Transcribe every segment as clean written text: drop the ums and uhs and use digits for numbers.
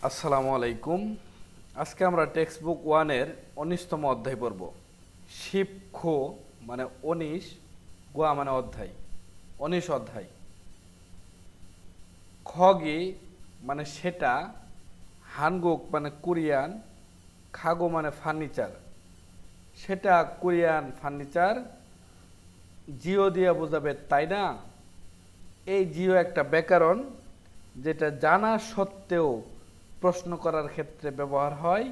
আসসালামু আলাইকুম। আজকে আমরা টেক্সট বুক ওয়ানের 19তম অধ্যায় পড়ব। শিব খো মানে 19, গোয়া মানে অধ্যায়, 19 অধ্যায়। খগি মানে সেটা, হানগুক মানে কোরিয়ান, খাগো মানে ফার্নিচার। সেটা কোরিয়ান ফার্নিচার, জিও দিয়ে বোঝাবে তাই না। এই জিও একটা ব্যাকরণ, যেটা জানা সত্ত্বেও প্রশ্ন করার ক্ষেত্রে ব্যবহার হয়,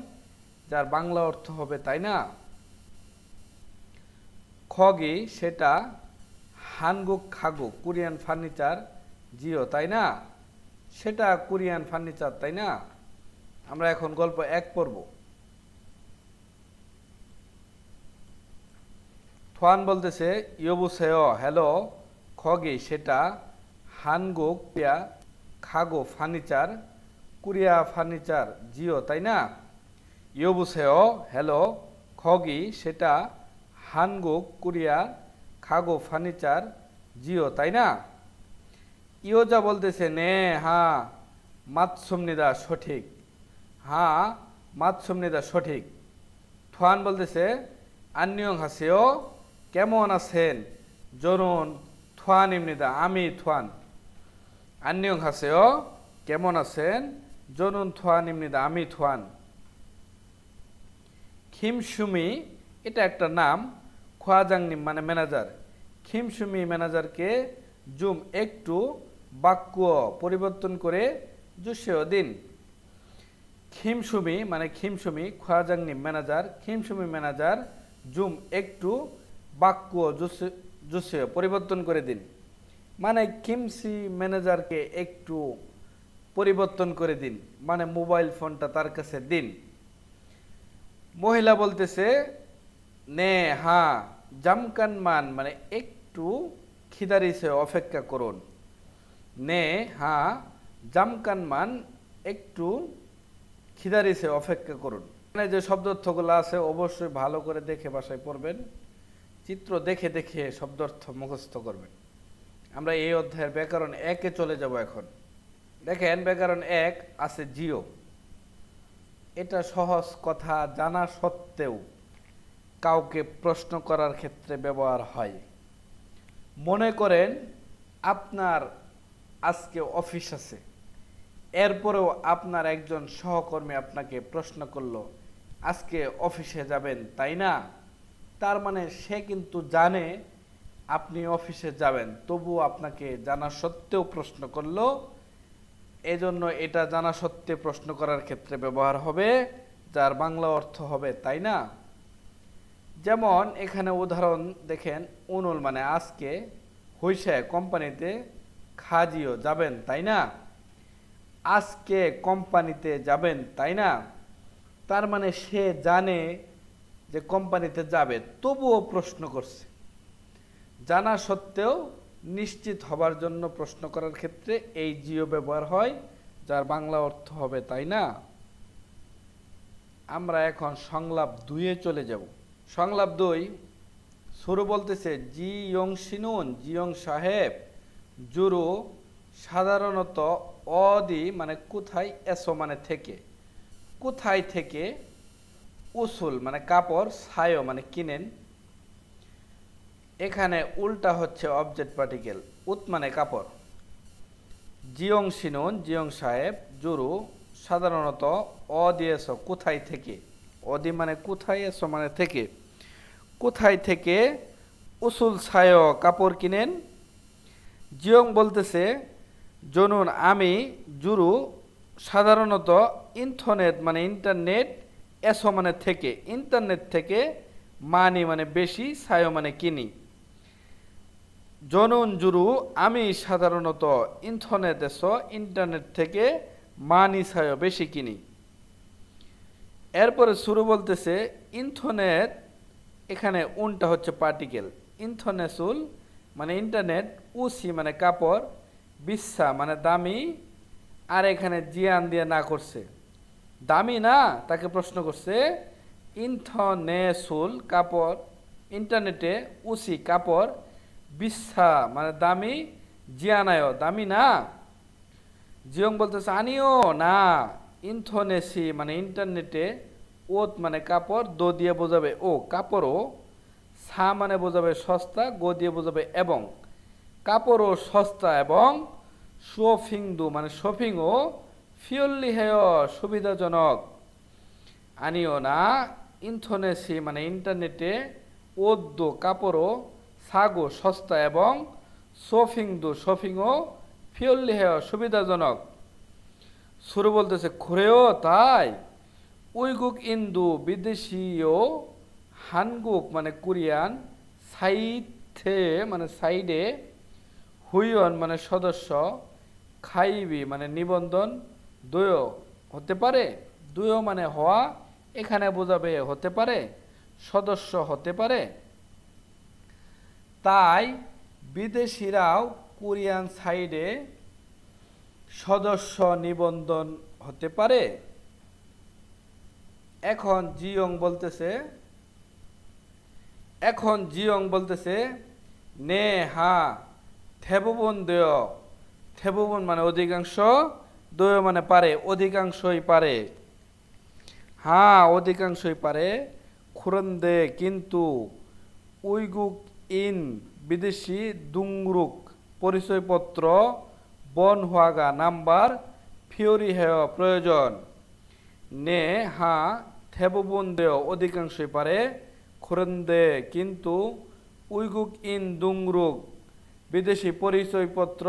যার বাংলা অর্থ হবে তাই না। খগি সেটা, হানগুক খাগো কোরিয়ান ফার্নিচার, জিও তাই না। সেটা কোরিয়ান ফার্নিচার তাই না। আমরা এখন গল্প 1 পড়ব। থোয়ান বলতেছে ইয়োবুসেও হ্যালো, খগি সেটা, হানগুক পিয়া, খাগো ফার্নিচার, কোরিয়া ফার্নিচার, জিও তাই না। ইয়োবুসেও হ্যালো, খগি সেটা, হানগুক কোরিয়া, খাগো ফার্নিচার, জিও তাই না। ইয়োজা বলতেছে নে হ্যাঁ, মাতসুমনিদা সঠিক। হ্যাঁ, মাতসুমনিদা সঠিক। থোয়ান বলতেছে আন্নিয়ং হাসেও, কেমন আছেন। জরুন থোয়ান ইমনিদা আমি থোয়ান। আন্নিয়ং হাসেও কেমন আছেন, জনুন থোয়ান ইমনিদা আমি থোয়ান। খিমসুমি এটা একটা নাম, খোয়াজাংনিম মানে ম্যানেজার। খিমসুমি ম্যানেজারকে জুম একটু বাক্য পরিবর্তন করে জুসেও দিন। খিমসুমি মানে খিমসুমি, খোয়াজাংনিম ম্যানেজার, খিমসুমি ম্যানেজার জুম একটু বাক্য জুসেও পরিবর্তন করে দিন। মানে খিমসি ম্যানেজারকে একটু পরিবর্তন করে দিন, মানে মোবাইল ফোনটা তার কাছে দিন। মহিলা বলতেছে নে হ্যাঁ, জামকান মান মানে একটু খিদারিসে অপেক্ষা করুন। নে হ্যাঁ, জামকান মান একটু খিদারিসে অপেক্ষা করুন। মানে যে শব্দার্থগুলো আছে অবশ্যই ভালো করে দেখে বাসায় পড়বেন, চিত্র দেখে দেখে শব্দার্থ মুখস্থ করবেন। আমরা এই অধ্যায়ের ব্যাকরণ 1-এ চলে যাব এখন। দেখেন ব্যাকরণ 1 আছে জিও। এটা সহজ কথা জানা সত্ত্বেও কাউকে প্রশ্ন করার ক্ষেত্রে ব্যবহার হয়। মনে করেন আপনার আজকে অফিস আছে, এরপরেও আপনার একজন সহকর্মী আপনাকে প্রশ্ন করলো আজকে অফিসে যাবেন তাই না। তার মানে সে কিন্তু জানে আপনি অফিসে যাবেন, তবুও আপনাকে জানা সত্ত্বেও প্রশ্ন করলো। এজন্য এটা জানা সত্ত্বে প্রশ্ন করার ক্ষেত্রে ব্যবহার হবে, যার বাংলা অর্থ হবে তাই না। যেমন এখানে উদাহরণ দেখেন, উনুল মানে আজকে, হইসে কোম্পানিতে, খাজিও যাবেন তাই না। আজকে কোম্পানিতে যাবেন তাই না। তার মানে সে জানে যে কোম্পানিতে যাবে, তবুও প্রশ্ন করছে। জানা সত্ত্বেও নিশ্চিত হবার জন্য প্রশ্ন করার ক্ষেত্রে এই জিও ব্যবহার হয়, যার বাংলা অর্থ হবে তাই না। আমরা এখন সংলাপ 2-এ চলে যাব। সংলাপ 2 শুরু বলতেছে জি ইয়ং সিনুন, জিয়ং সাহেব, জুরু সাধারণত, অদি মানে কোথায়, এসো মানে থেকে, কোথায় থেকে, উসুল মানে কাপড়, সায়ো মানে কিনেন। এখানে উল্টা হচ্ছে অবজেক্ট পার্টিকেল, উত মানে কাপড়। জিয়ং সিনুন জিয়ং সাহেব, জুরু সাধারণত, অদি এসো কোথায় থেকে, অদি মানে কোথায়, এসো মানে থেকে, কোথায় থেকে উসুল ছায় কাপড় কিনেন। জিয়ং বলতেছে জনুন আমি, জুরু সাধারণত, ইন্টারনেট মানে ইন্টারনেট, এসো মানে থেকে, ইন্টারনেট থেকে, মানি মানে বেশি, ছায় মানে কিনি। জনুন জুরু আমি সাধারণত, ইন্টারনেট এসো ইন্টারনেট থেকে, মানি ছায় বেশি কিনি। এরপরে শুরু বলতেছে ইন্টারনেট, এখানে উনটা হচ্ছে পার্টিকেল, ইন্থনেসুল মানে ইন্টারনেট, উসি মানে কাপড়, বিশ্বা মানে দামি। আর এখানে জিয়ান দিয়ে না করছে, দামি না, তাকে প্রশ্ন করছে। ইন্থনেসুল কাপড়, ইন্টারনেটে, উসি কাপড়, বিশ্বা মানে দামি, জিয়ানায় দামি না। জিয়ং বলতেছে আনিও না, ইন্থনেসি মানে ইন্টারনেটে, ওত মানে কাপড়, দো দিয়ে বোঝাবে ও কাপড়ও, সা মানে বোঝাবে সস্তা, গো দিয়ে বোঝাবে এবং, কাপড়ও সস্তা এবং, শপিংদু মানে শপিংও, ফিওল্লি হেয় সুবিধাজনক, আনিও না ইন্থনেসি মানে ইন্টারনেটে, ওদ্দো কাপড়ও, সাগো সস্তা এবং, শপিংদু শপিংও, ফিওল্লি হেয় সুবিধাজনক। শুরু বলতেছে খুরেও তাই, উইগুক ইন্দু বিদেশীয়, হানগুক মানে কোরিয়ান, সাইথে মানে সাইডে, হুইয়ন মানে সদস্য, খাইবি মানে নিবন্ধন, দুয় হতে পারে, দুয় মানে হওয়া, এখানে বোঝাবে হতে পারে, সদস্য হতে পারে। তাই বিদেশিরাও কোরিয়ান সাইডে সদস্য নিবন্ধন হতে পারে। এখন জিয়ং বলতেছে নে হা থেবুবন দেয়, থেবুবন মানে অধিকাংশ, দয় মানে পারে, অধিকাংশই পারে। হ্যাঁ অধিকাংশই পারে, খুরন্দে কিন্তু, উইগুক ইন বিদেশি, দুংরুক পরিচয়পত্র, বন হুয়াগা নাম্বার, ফিওরি হেয় প্রয়োজন। নে হা থেবুবন দেয় অধিকাংশই পারে, খুরন্দে কিন্তু, উইগুক ইন দুংরুক বিদেশি পরিচয়পত্র,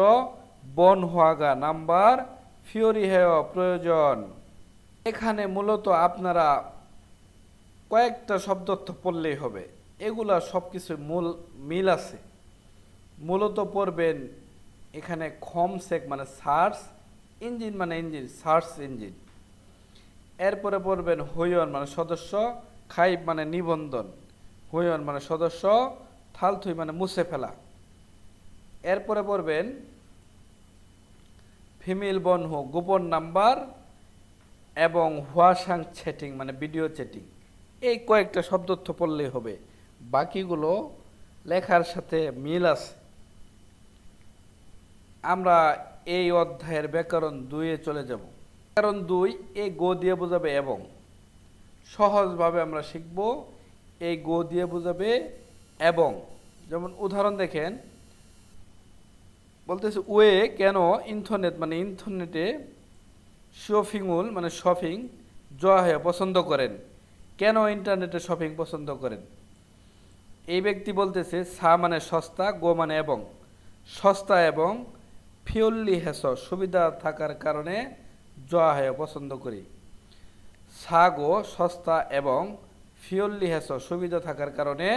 বন হুয়াগা নাম্বার, ফিওরি হেয় প্রয়োজন। এখানে মূলত আপনারা কয়েকটা শব্দার্থ পড়লেই হবে, এগুলা সব কিছু মিল আছে। মূলত পড়বেন এখানে খমসেক মানে সার্চ ইঞ্জিন, মানে ইঞ্জিন সার্চ ইঞ্জিন। এরপরে পড়বেন হুইয়ন মানে সদস্য, খাইব মানে নিবন্ধন, হুইয়ন মানে সদস্য, থালথুই মানে মুছে ফেলা। এরপরে পড়বেন ফিমেল বনহু গোপন নাম্বার, এবং হোয়াসাং চ্যাটিং মানে ভিডিও চ্যাটিং। এই কয়েকটা শব্দার্থ পড়লেই হবে, বাকিগুলো লেখার সাথে মিল আছে। আমরা এই অধ্যায়ের ব্যাকরণ 2-এ চলে যাব। ব্যাকরণ 2 এই গো দিয়ে বোঝাবে এবং, সহজভাবে আমরা শিখব। এই গো দিয়ে বোঝাবে এবং, যেমন উদাহরণ দেখেন, বলতেছে ওয়ে কেন ইন্টারনেট মানে ইন্টারনেটে, শপিংউল মানে শপিং, জয় পছন্দ করেন, কেন ইন্টারনেটে শপিং পছন্দ করেন। এই ব্যক্তি বলতেছে সা মানে সস্তা, গো মানে এবং, সস্তা এবং, ফিওল্লি হেস সুবিধা থাকার কারণে, জয় পছন্দ করি। সা গো সস্তা এবং, ফিওল্লি হেস সুবিধা থাকার কারণে,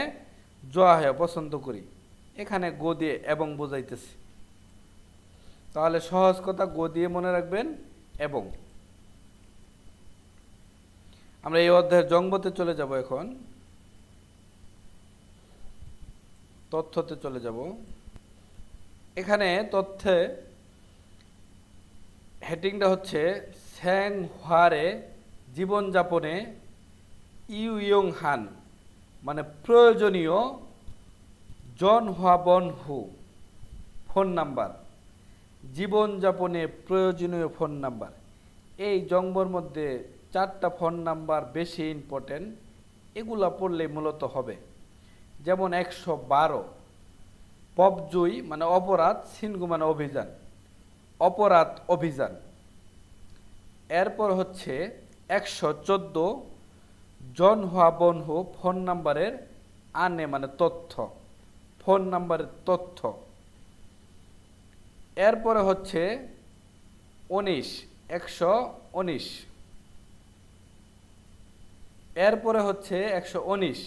জয় পছন্দ করি। এখানে গো দিয়ে এবং বোঝাইতেছি। তাহলে সহজ কথা, গো দিয়ে মনে রাখবেন এবং। আমরা এই অধ্যায়ের জংবতে চলে যাব। এখন তথ্যতে চলে যাব। এখানে তথ্যে হেডিংটা হচ্ছে স্যাং হোয়ারে জীবনযাপনে, ইউইয়ং হান মানে প্রয়োজনীয়, জন হোয়া বন হু ফোন নাম্বার, জীবনযাপনে প্রয়োজনীয় ফোন নাম্বার। এই জংবর মধ্যে 4টা ফোন নাম্বার বেশি ইম্পর্টেন্ট, এগুলা পড়লে মূলত হবে। যেমন 112 পপজুই মানে অপরাধ, সিনগু মানে অভিযান, অপরাধ অভিযান। এরপর হচ্ছে 114 জন হোয়া বনহু ফোন নাম্বারের, আনে মানে তথ্য, ফোন নাম্বারের তথ্য। এরপরে হচ্ছে 119। এরপরে হচ্ছে 119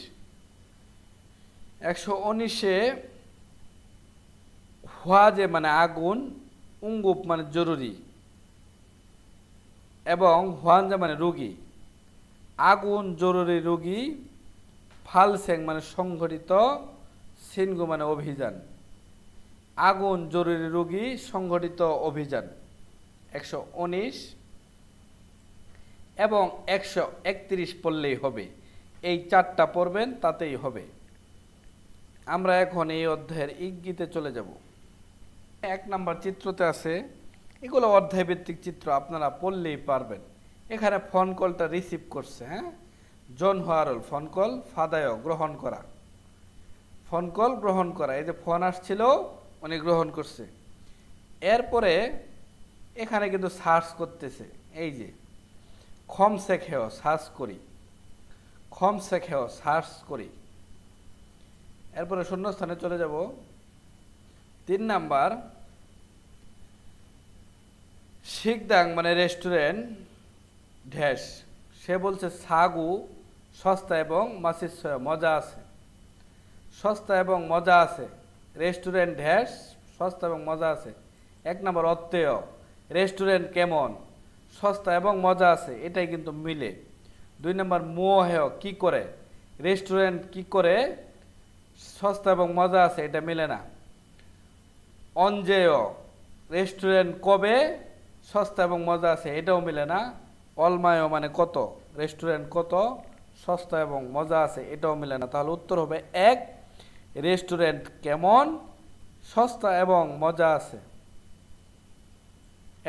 হোয়াজে মানে আগুন, উঙ্গুপ মানে জরুরি, এবং হোয়ানজা মানে রোগী। আগুন জরুরি রোগী, ফালসেং মানে সংঘটিত, সিনগু মানে অভিযান। আগুন জরুরি রোগী, সংঘটিত অভিযান। 119 এবং 131 পড়লেই হবে। এই 4টা পড়বেন, তাতেই হবে। আমরা এখন এই অধ্যায়ের ইঙ্গিতে চলে যাব। 1 নাম্বার চিত্রতে আছে, এগুলো অধ্যায় ভিত্তিক চিত্র, আপনারা পড়লেই পারবেন। এখানে ফোন কলটা রিসিভ করছে, হ্যাঁ, জন হোয়ারল ফোন কল ফাদায় গ্রহণ করা, ফোন কল গ্রহণ করা, এই যে ফোন আসছিল উনি গ্রহণ করছে। এরপরে এখানে কিন্তু সার্চ করতেছে, এই যে খম শেখেও সার্চ করি, খম শেখেও সার্চ করি। এরপরে শূন্যস্থানে চলে যাব। 3 নাম্বার, শিকদাং মানে রেস্টুরেন্ট ঢ্যাস, সে বলছে সাগু সস্তা এবং মাসির মজা আছে, সস্তা এবং মজা আছে, রেস্টুরেন্ট ঢ্যাস সস্তা এবং মজা আছে। 1 নম্বর অত্যেয়, রেস্টুরেন্ট কেমন, সস্তা এবং মজা আছে, এটাই কিন্তু মিলে। 2 নম্বর মোহেয় কি করে, রেস্টুরেন্ট কি করে সস্তা এবং মজা আছে, এটা মিলে না। অঞ্জেয়, রেস্টুরেন্ট কবে সস্তা এবং মজা আছে, এটাও মিলে না। অলমায় মানে কত, রেস্টুরেন্ট কত সস্তা এবং মজা আছে, এটাও মিলে না। তাহলে উত্তর হবে 1, রেস্টুরেন্ট কেমন সস্তা এবং মজা আছে।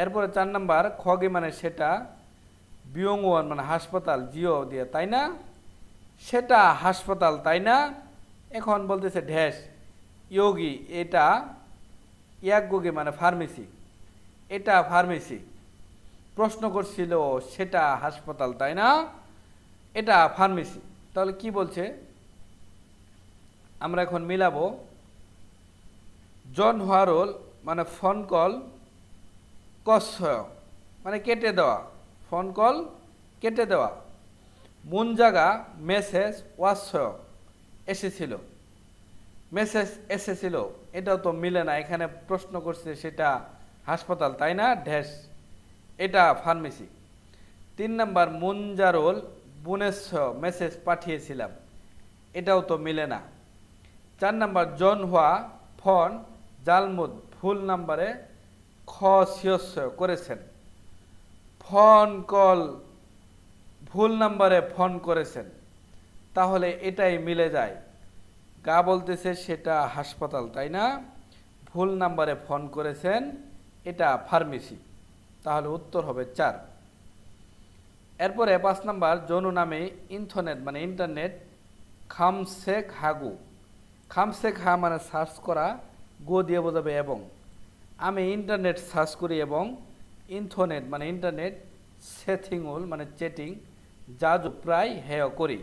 এরপরে 4 নাম্বার, খগি মানে সেটা, বিয়ংওয়ান মানে হাসপাতাল, জিও দিয়ে, তাই না, সেটা হাসপাতাল তাই না। এখন বলতেছে ঢ্যাস ইয়োগি, এটা ইয়াগুগি মানে ফার্মেসি, এটা ফার্মেসি। প্রশ্ন করছিল সেটা হাসপাতাল তাই না, এটা ফার্মেসি। তাহলে কি বলছে আমরা এখন মিলাবো। জন হোয়ারল মানে ফোন কল কসয় মানে কেটে দেওয়া, ফোন কল কেটে দেওয়া। মুনজাগা মেসেজ ওয়াসয় এসেছিল, মেসেজ এসেছিল, এটাও তো মিলে না। এখানে প্রশ্ন করছে সেটা হাসপাতাল তাই না, ঢ্যাস এটা ফার্মেসি। 3 নাম্বার, মুনজারোল বুনেশ মেসেজ পাঠিয়েছিলাম, এটাও তো মিলে না। 4 নাম্বার, জন হুয়া ফোন জালমুদ ভুল নাম্বারে খ করেছেন, ফোন কল ভুল নাম্বারে ফোন করেছেন, তাহলে এটাই মিলে যায়। গা বলতেছে সেটা হাসপাতাল তাই না, ভুল নাম্বারে ফোন করেছেন, এটা ফার্মেসি। তাহলে উত্তর হবে 4। এরপরে 5 নাম্বার, জনু নামে ইন্টারনেট মানে ইন্টারনেট, খামসেক হাগু, খামসেক হা মানে সার্চ করা, গো দিয়ে বোঝাবে এবং। আমি ইন্টারনেট সার্চ করি এবং ইন্টারনেট মানে ইন্টারনেট, সেথিংউল মানে চেটিং, জাজু প্রায় হেয় করি।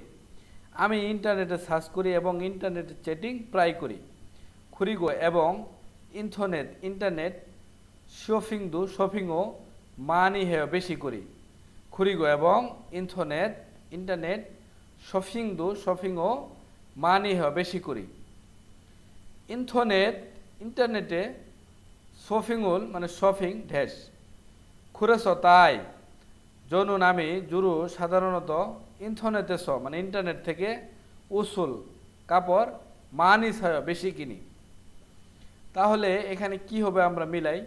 আমি ইন্টারনেটে সার্চ করি এবং ইন্টারনেটে চ্যাটিং প্রায় করি। খুরিগো এবং ইন্টারনেট ইন্টারনেট, শপিংও মানি হেয় বেশি করি। খুরিগো এবং ইন্টারনেট ইন্টারনেট, শপিংও মানি হেয় বেশি করি। ইন্টারনেটে শপিংউল মানে শপিং ঢ্যাস, খুরেছ তাই। জনু নামি জুরু সাধারণত ইন্টারনেটে মানে ইন্টারনেট থেকে উসুল কাপড় মানি ছায় বেশি কিনি। তাহলে এখানে কি হবে আমরা মিলাই,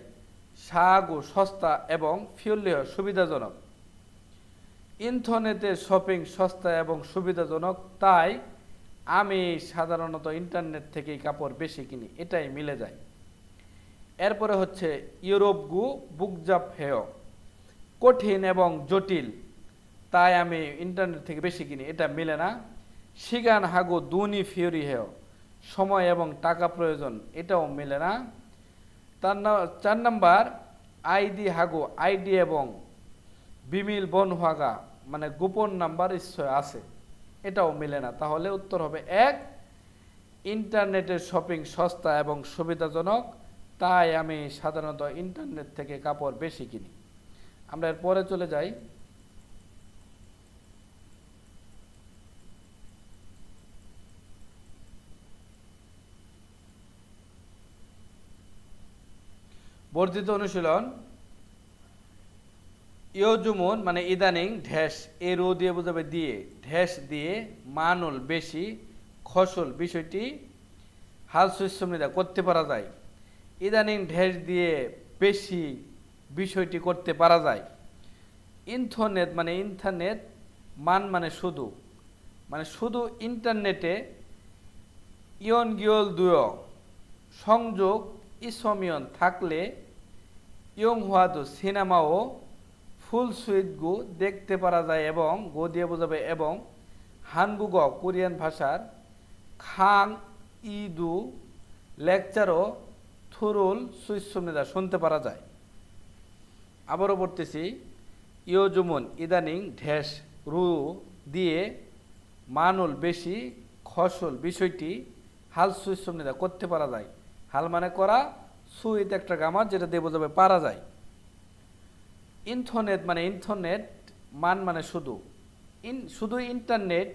সাগু সস্তা এবং ফিউল্য সুবিধাজনক। ইন্টারনেটে শপিং সস্তা এবং সুবিধাজনক, তাই আমি সাধারণত ইন্টারনেট থেকেই কাপড় বেশি কিনি, এটাই মিলে যায়। এরপরে হচ্ছে ইউরোপ গু বুকজাপ হেয়, কঠিন এবং জটিল, তাই আমি ইন্টারনেট থেকে বেশি কিনি, এটা মিলে না। সিগান হাগু দুনি ফিউরি হেয়, সময় এবং টাকা প্রয়োজন, এটাও মিলে না। 4 নাম্বার, আইডি হাগু আইডি এবং বিমিল বনহাগা মানে গোপন নাম্বার নিশ্চয় আছে, এটাও মিলে না। তাহলে উত্তর হবে 1, ইন্টারনেটের শপিং সস্তা এবং সুবিধাজনক, তাই আমি সাধারণত ইন্টারনেট থেকে কাপড় বেশি কিনি। আমরা এর পরে চলে যাই। বর্ধিত অনুশীলন। ইয়জুমুন মানে ইদানিং ঢ্যাস, এ রো দিয়ে বোঝাবে দিয়ে, ঢ্যাস দিয়ে মানুল বেশি, খসল বিষয়টি হাল সুসমৃদ্ধা করতে পারা যায়। ইদানিং ঢ্যাস দিয়ে বেশি বিষয়টি করতে পারা যায়। ইন্টারনেট মানে ইন্টারনেট, মান মানে শুধু ইন্টারনেটে ইয়ন গিয়ল দুয় সংযোগ ইসমিয়ন থাকলে ইয়ং হুয়াদু সিনেমাও ফুল সুইট গু দেখতে পারা যায় এবং গো দিয়ে বোঝাবে এবং হানগুগ কোরিয়ান ভাষার খাং ইদু লেকচারও থুরুল সুইসুমনিদা শুনতে পারা যায়। আবারও পড়তেছি, ইয়োজুমন ইদানিং ঢ্যাস রু দিয়ে মানুল বেশি খসল বিষয়টি হাল সুইসুমনিদা করতে পারা যায়। হাল মানে করা, সুইত একটা গামার যেটা দিয়ে বোঝাবে পারা যায়। ইন্টারনেট মানে ইন্টারনেট, মান মানে শুধু, শুধু ইন্টারনেট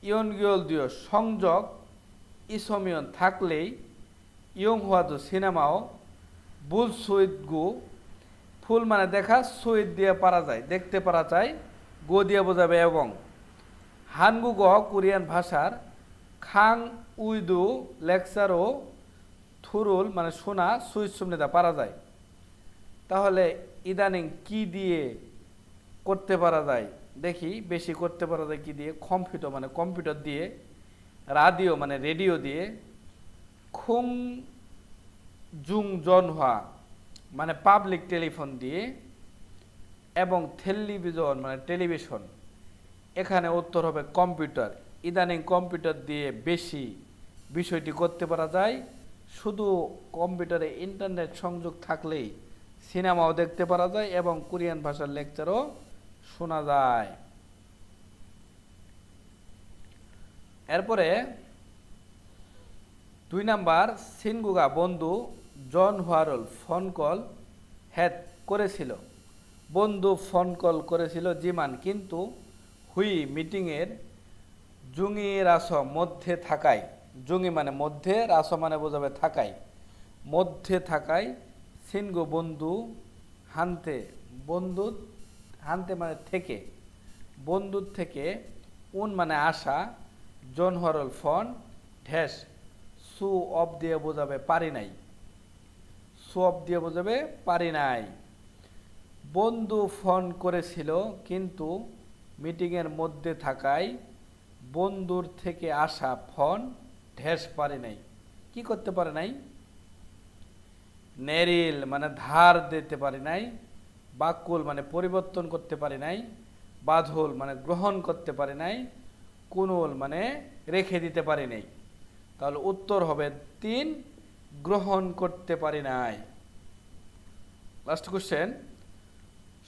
ইয়নগিয়ল দিও সংযোগ ইসমিয়ন থাকলেই ইয়ং হওয়াদু সিনেমাও বুল সুইট গু ফুল মানে দেখা, সুইট দিয়ে পারা যায় দেখতে পারা যায়, গো দিয়ে বোঝাবে এবং হানগুগ কোরিয়ান ভাষার খাং উইদু লেকচারও থুরুল মানে শোনা সুইট সুমনিদা পারা যায়। তাহলে ইদানিং কি দিয়ে করতে পারা যায় দেখি, বেশি করতে পারা যায় কি দিয়ে, কম্পিউটার মানে কম্পিউটার দিয়ে, রাডিও মানে রেডিও দিয়ে, খুং জুং জনহা মানে পাবলিক টেলিফোন দিয়ে, এবং টেলিভিশন মানে টেলিভিশন। এখানে উত্তর হবে কম্পিউটার। ইদানিং কম্পিউটার দিয়ে বেশি বিষয়টি করতে পারা যায়, শুধু কম্পিউটারে ইন্টারনেট সংযোগ থাকলেই সিনেমাও দেখতে পারা যায় এবং কোরিয়ান ভাষার লেকচারও শোনা যায়। এরপরে 2 নাম্বার, সিনগুগা বন্ধু জন হোয়ারল ফোন কল হ্যাড করেছিল। বন্ধু ফোন কল করেছিল জিমান, কিন্তু হুই মিটিংয়ের জুঙি রাস মধ্যে থাকায়, জুঙি মানে মধ্যে, রাস মানে বোঝাবে থাকায়, মধ্যে থাকায় সিনগো বন্ধু হানতে, বন্ধু হানতে মানে থেকে, বন্ধুর থেকে উন মানে আশা, জন হরল ফোন ঢ্যাস সু অফ দিয়ে বোঝাবে পারি নাই, সু অফ দিয়ে বোঝাবে পারি নাই। বন্ধু ফোন করেছিল কিন্তু মিটিংয়ের মধ্যে থাকায় বন্ধুর থেকে আসা ফোন ঢ্যাস পারি নাই, কি করতে পারে নাই, নেরিল মানে ধার দিতে পারি নাই, বাকুল মানে পরিবর্তন করতে পারি নাই, বাধুল মানে গ্রহণ করতে পারি নাই, কুনুল মানে রেখে দিতে পারি নাই। তাহলে উত্তর হবে 3, গ্রহণ করতে পারি নাই। লাস্ট কোশ্চেন,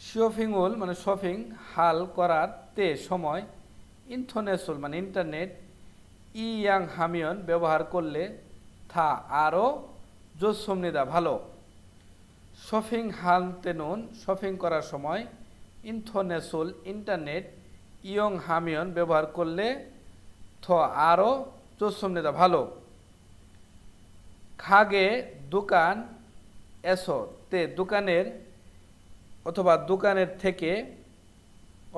শপিংউল মানে শপিং হাল করার তে সময়, ইন্টারনেটুল মানে ইন্টারনেট, ইয়াং হামিয়ন ব্যবহার করলে থা আরও জোসমনিদা ভালো। শপিং হাল তেনুন শপিং করার সময়, ইন্টারনেটুল ইন্টারনেট, ইয়ং হামিয়ন ব্যবহার করলে থ আরও জোসমনিদা ভালো। খাগে দোকান এসো তে দোকানের অথবা দোকানের থেকে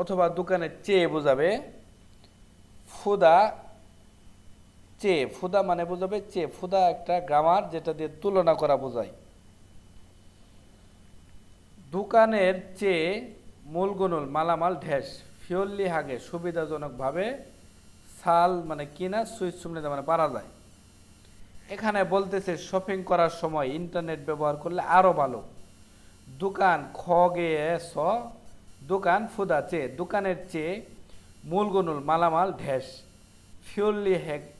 অথবা দোকানের চেয়ে বোঝাবে, ফুদা চেয়ে, ফুদা মানে বোঝাবে চেয়ে, ফুদা একটা গ্রামার যেটা দিয়ে তুলনা করা বোঝায়। দোকানের চেয়ে মূলগুনুল মালামাল ঢ্যাস ফিওল্লি হাগে সুবিধাজনকভাবে সাল মানে কিনা সুইচ সুমনিদা মানে পারা যায়। এখানে বলতেছে শপিং করার সময় ইন্টারনেট ব্যবহার করলে আরও ভালো। দোকান খগে স দোকান ফুদা চেয়ে, দোকানের চেয়ে মূলগুনুল মালামাল ঢ্যাস ফিওল্লি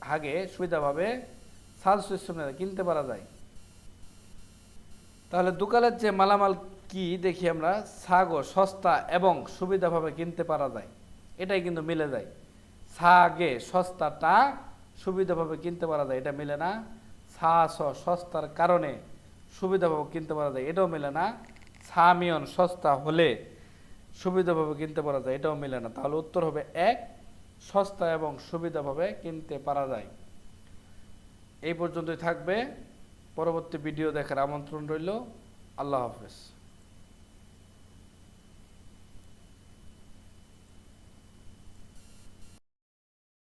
হাগে সুবিধাভাবে সাল সুইচ সুমনিদা কিনতে পারা যায়। তাহলে দোকানের চেয়ে মালামাল কি দেখি আমরা, সাগো সস্তা এবং সুবিধাভাবে কিনতে পারা যায়, এটাই কিন্তু মিলে যায়। সাগে সস্তাটা সুবিধাভাবে কিনতে পারা যায়, এটা মিলে না। সাস সস্তার কারণে সুবিধাভাবে কিনতে পারা যায়, এটাও মিলে না। সামিয়ন সস্তা হলে সুবিধাভাবে কিনতে পারা যায়, এটাও মিলে না। তাহলে উত্তর হবে 1, সস্তা এবং সুবিধাভাবে কিনতে পারা যায়। এই পর্যন্তই থাকবে, পরবর্তী ভিডিও দেখার আমন্ত্রণ রইল। আল্লাহ হাফেজ।